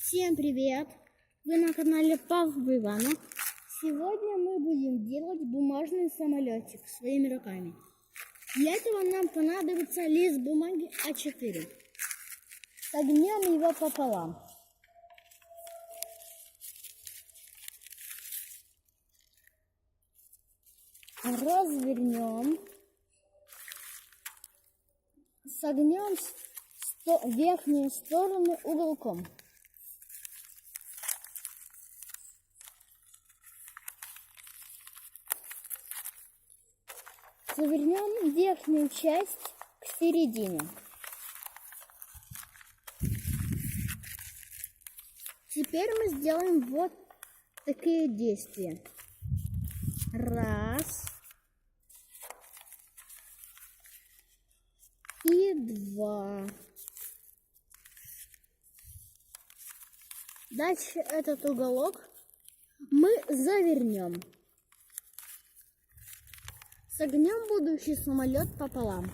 Всем привет! Вы на канале Павла Ивана. Сегодня мы будем делать бумажный самолетик своими руками. Для этого нам понадобится лист бумаги А4. Согнем его пополам. Развернем. Согнем верхнюю сторону уголком. Завернем верхнюю часть к середине. Теперь мы сделаем вот такие действия. Раз. И два. Дальше этот уголок мы завернем. Согнем будущий самолет пополам.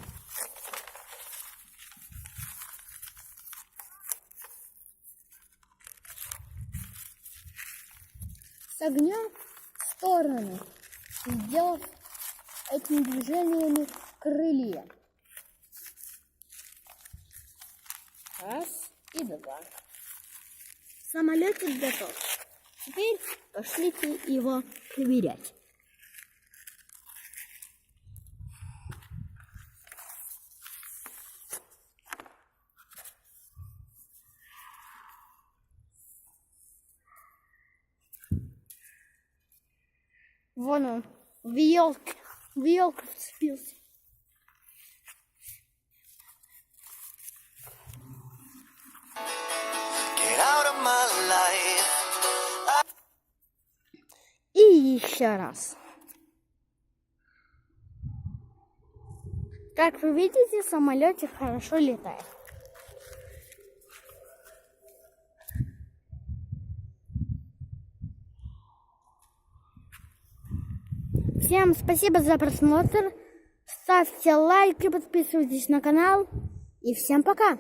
Согнем в стороны, сделав этими движениями крылья. Раз и два. Самолетик готов. Теперь пошлите его проверять. Вон он, в елку вцепился. И еще раз. Как вы видите, самолетик хорошо летает. Всем спасибо за просмотр. Ставьте лайки, подписывайтесь на канал. И всем пока!